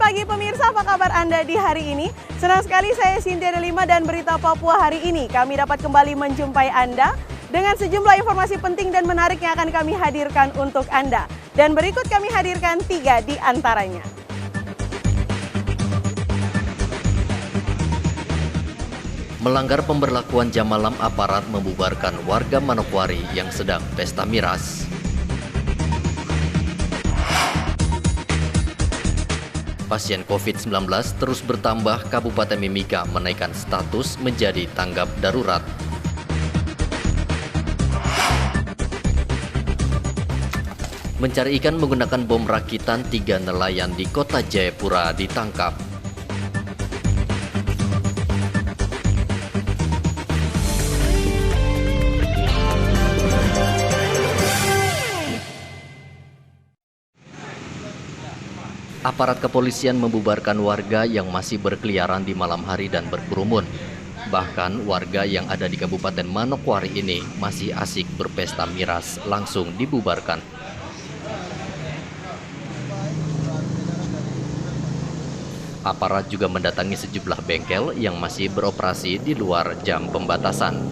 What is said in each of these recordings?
pagi pemirsa, apa kabar Anda di hari ini? Senang sekali saya Cynthia Delima dan Berita Papua hari ini. Kami dapat kembali menjumpai Anda dengan sejumlah informasi penting dan menarik yang akan kami hadirkan untuk Anda. Dan berikut kami hadirkan 3 di antaranya. Melanggar pemberlakuan jam malam, aparat membubarkan warga Manokwari yang sedang pesta miras. Pasien COVID-19 terus bertambah, Kabupaten Mimika menaikkan status menjadi tanggap darurat. Mencari ikan menggunakan bom rakitan, 3 nelayan di Kota Jayapura ditangkap. Aparat kepolisian membubarkan warga yang masih berkeliaran di malam hari dan berkerumun. Bahkan warga yang ada di Kabupaten Manokwari ini masih asik berpesta miras langsung dibubarkan. Aparat juga mendatangi sejumlah bengkel yang masih beroperasi di luar jam pembatasan.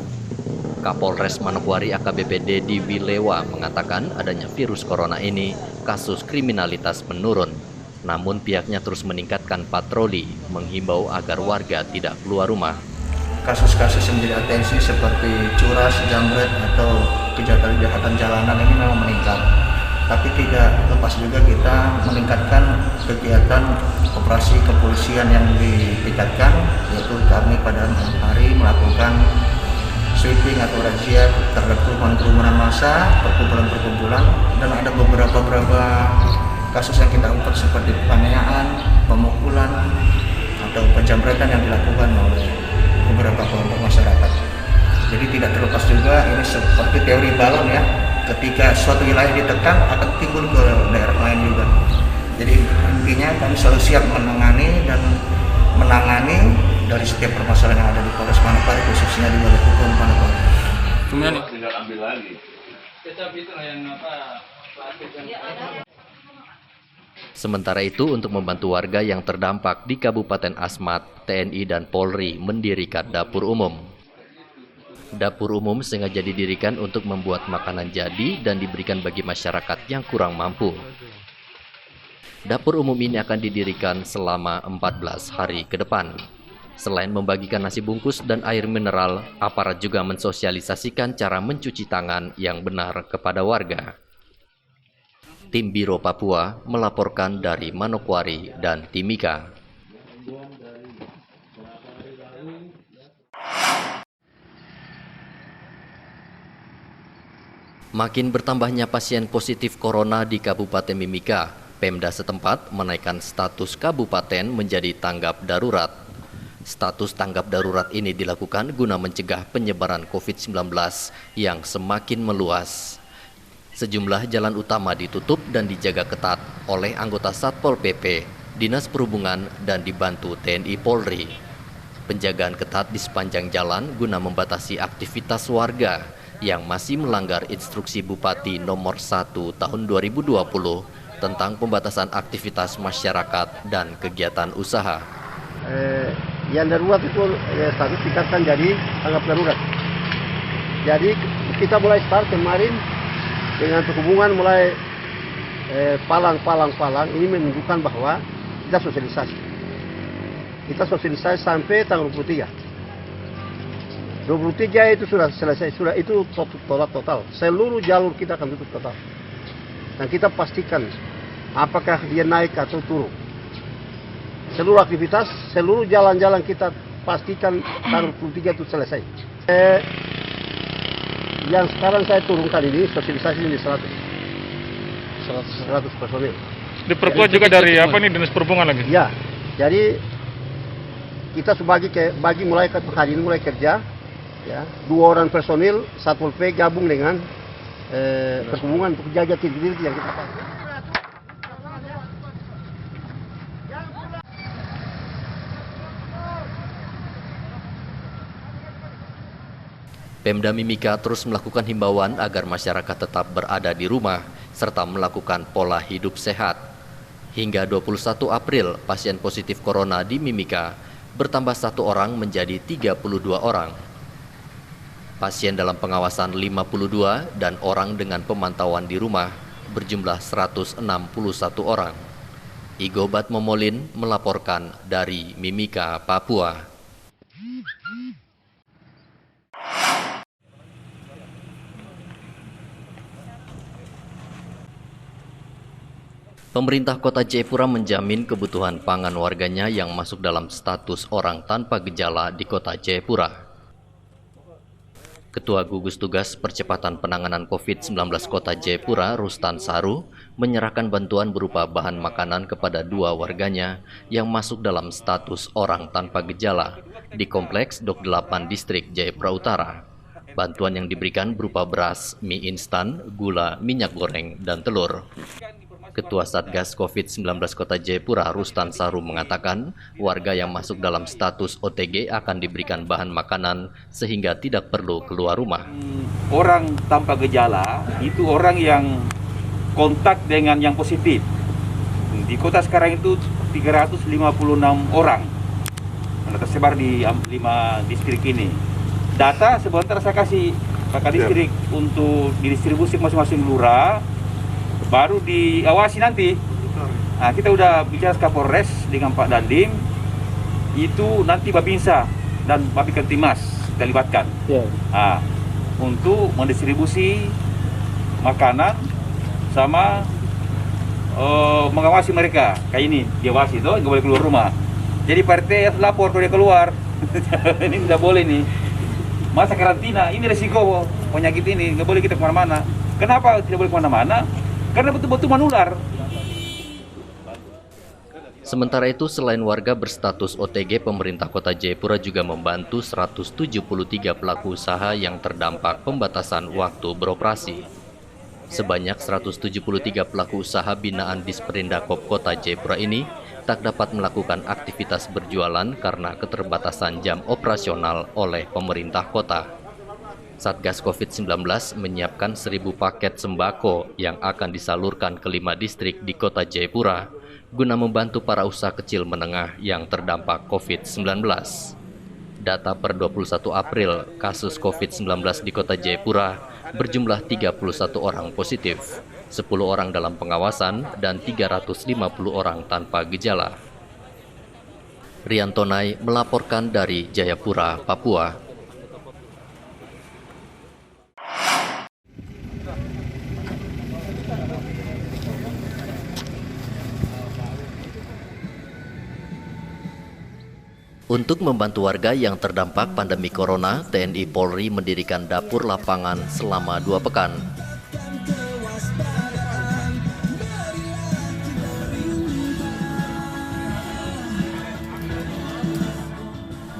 Kapolres Manokwari AKBP Dedi Wilewa mengatakan adanya virus corona ini, kasus kriminalitas menurun. Namun pihaknya terus meningkatkan patroli, menghimbau agar warga tidak keluar rumah. Kasus-kasus yang menjadi atensi seperti curas, jambret, atau kejahatan jalanan ini memang meningkat. Tapi tidak lepas juga kita meningkatkan kegiatan operasi kepolisian yang ditingkatkan, yaitu kami pada malam hari melakukan sweeping atau razia terhadap kerumunan massa, perkumpulan-perkumpulan, dan ada beberapa kasus yang kita ungkap seperti penganiayaan, pemukulan, atau penjambretan yang dilakukan oleh beberapa kelompok masyarakat. Jadi tidak terlepas juga ini seperti teori balon ya, ketika suatu wilayah ditekan akan timbul ke daerah lain juga. Jadi intinya kami selalu siap menangani dari setiap permasalahan yang ada di Polres Manokwari, khususnya di wilayah hukum Manokwari. Kemudian tinggal ambil lagi. Sementara itu, untuk membantu warga yang terdampak di Kabupaten Asmat, TNI dan Polri mendirikan dapur umum. Dapur umum sengaja didirikan untuk membuat makanan jadi dan diberikan bagi masyarakat yang kurang mampu. Dapur umum ini akan didirikan selama 14 hari ke depan. Selain membagikan nasi bungkus dan air mineral, aparat juga mensosialisasikan cara mencuci tangan yang benar kepada warga. Tim Biro Papua melaporkan dari Manokwari dan Timika. Makin bertambahnya pasien positif corona di Kabupaten Mimika, Pemda setempat menaikkan status kabupaten menjadi tanggap darurat. Status tanggap darurat ini dilakukan guna mencegah penyebaran COVID-19 yang semakin meluas. Sejumlah jalan utama ditutup dan dijaga ketat oleh anggota Satpol PP, Dinas Perhubungan, dan dibantu TNI Polri. Penjagaan ketat di sepanjang jalan guna membatasi aktivitas warga yang masih melanggar instruksi Bupati nomor 1 tahun 2020 tentang pembatasan aktivitas masyarakat dan kegiatan usaha. Yang darurat itu status tingkatkan jadi tanggap darurat. Jadi kita mulai start kemarin dengan perhubungan mulai palang ini menunjukkan bahwa kita sosialisasi. Kita sosialisasi sampai tanggal 23. 23 itu sudah selesai, sudah itu total. Seluruh jalur kita akan tutup total. Dan kita pastikan apakah dia naik atau turun. Seluruh aktivitas, seluruh jalan-jalan kita pastikan tanggal 23 itu selesai. Yang sekarang saya turunkan ini sosialisasi ini 100 personil. Diperkuat juga dari apa nih, Dinas Perhubungan lagi? Ya, jadi kita bagi mulai hari ini mulai kerja, ya 2 orang personil Satpol PP gabung dengan perhubungan untuk jaga titik-titik yang kita pakai. Pemda Mimika terus melakukan himbauan agar masyarakat tetap berada di rumah serta melakukan pola hidup sehat. Hingga 21 April, pasien positif corona di Mimika bertambah 1 orang menjadi 32 orang. Pasien dalam pengawasan 52 dan orang dengan pemantauan di rumah berjumlah 161 orang. Igo Batmomolin melaporkan dari Mimika, Papua. Pemerintah Kota Jayapura menjamin kebutuhan pangan warganya yang masuk dalam status orang tanpa gejala di Kota Jayapura. Ketua Gugus Tugas Percepatan Penanganan COVID-19 Kota Jayapura, Rustan Saru, menyerahkan bantuan berupa bahan makanan kepada 2 warganya yang masuk dalam status orang tanpa gejala di Kompleks Dok 8 Distrik Jayapura Utara. Bantuan yang diberikan berupa beras, mie instan, gula, minyak goreng, dan telur. Ketua Satgas COVID-19 Kota Jayapura, Rustan Saru, mengatakan warga yang masuk dalam status OTG akan diberikan bahan makanan sehingga tidak perlu keluar rumah. Orang tanpa gejala itu orang yang kontak dengan yang positif. Di kota sekarang itu 356 orang yang tersebar di 5 distrik ini. Data sebentar saya kasih Pak Distrik untuk didistribusi masing-masing lurah. Baru diawasi nanti. Nah, kita udah bicara Kapolres dengan Pak Dandim, itu nanti Babinsa dan Babinkantimas kita libatkan. Nah, untuk mendistribusi makanan sama mengawasi mereka. Kayak ini diawasi tuh, nggak boleh keluar rumah. Jadi Pak RT lapor kalau dia keluar. Ini tidak boleh nih. Masa karantina, ini resiko penyakit ini, nggak boleh kita kemana-mana. Kenapa tidak boleh kemana-mana? Karena betul-betul menular. Sementara itu, selain warga berstatus OTG, pemerintah Kota Jayapura juga membantu 173 pelaku usaha yang terdampak pembatasan waktu beroperasi. Sebanyak 173 pelaku usaha binaan Disperindakop Kota Jayapura ini tak dapat melakukan aktivitas berjualan karena keterbatasan jam operasional oleh pemerintah kota. Satgas COVID-19 menyiapkan 1.000 paket sembako yang akan disalurkan ke 5 distrik di Kota Jayapura guna membantu para usaha kecil menengah yang terdampak COVID-19. Data per 21 April, kasus COVID-19 di Kota Jayapura berjumlah 31 orang positif, 10 orang dalam pengawasan, dan 350 orang tanpa gejala. Riantonai melaporkan dari Jayapura, Papua. Untuk membantu warga yang terdampak pandemi corona, TNI Polri mendirikan dapur lapangan selama 2 pekan.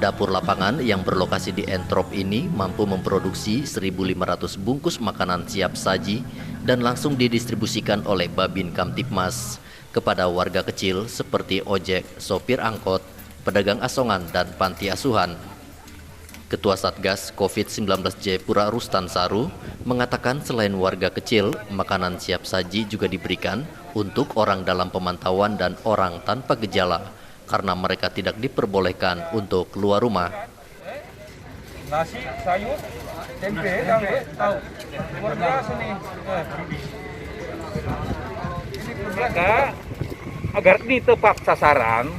Dapur lapangan yang berlokasi di Entrop ini mampu memproduksi 1.500 bungkus makanan siap saji dan langsung didistribusikan oleh Babin Kamtipmas kepada warga kecil seperti ojek, sopir angkot, pedagang asongan, dan panti asuhan. Ketua Satgas COVID-19 Jayapura, Rustan Saru, mengatakan selain warga kecil, makanan siap saji juga diberikan untuk orang dalam pemantauan dan orang tanpa gejala, karena mereka tidak diperbolehkan untuk keluar rumah. Nasi, sayur, tempe, tahu. Luar biasa nih. Maka agar ini tepat sasaran,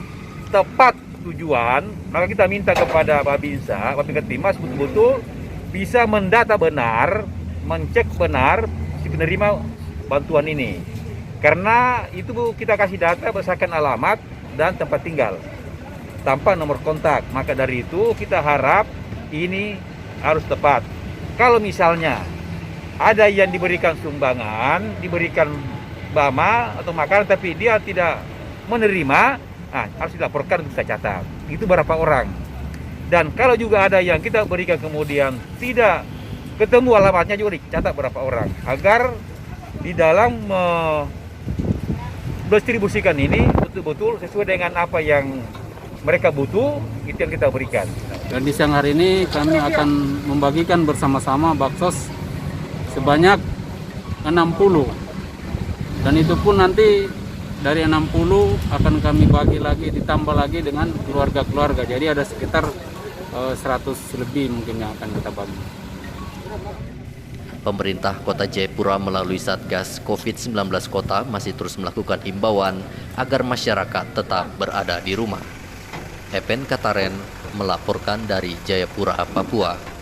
tepat tujuan, maka kita minta kepada Babinsa, Babinkantimas betul-betul bisa mendata benar, mencek benar si penerima bantuan ini. Karena itu kita kasih data berdasarkan alamat dan tempat tinggal tanpa nomor kontak. Maka dari itu kita harap ini harus tepat. Kalau misalnya ada yang diberikan sumbangan, diberikan bama atau makanan tapi dia tidak menerima, harus dilaporkan, kita catat. Itu berapa orang. Dan kalau juga ada yang kita berikan kemudian tidak ketemu alamatnya juga dicatat berapa orang. Agar di dalam distribusikan ini betul-betul sesuai dengan apa yang mereka butuh, itu yang kita berikan. Dan di siang hari ini kami akan membagikan bersama-sama baksos sebanyak 60. Dan itu pun nanti dari 60 akan kami bagi lagi, ditambah lagi dengan keluarga-keluarga. Jadi ada sekitar 100 lebih mungkin yang akan kita bagi. Pemerintah Kota Jayapura melalui Satgas COVID-19 Kota masih terus melakukan himbauan agar masyarakat tetap berada di rumah. Epen Kataren melaporkan dari Jayapura, Papua.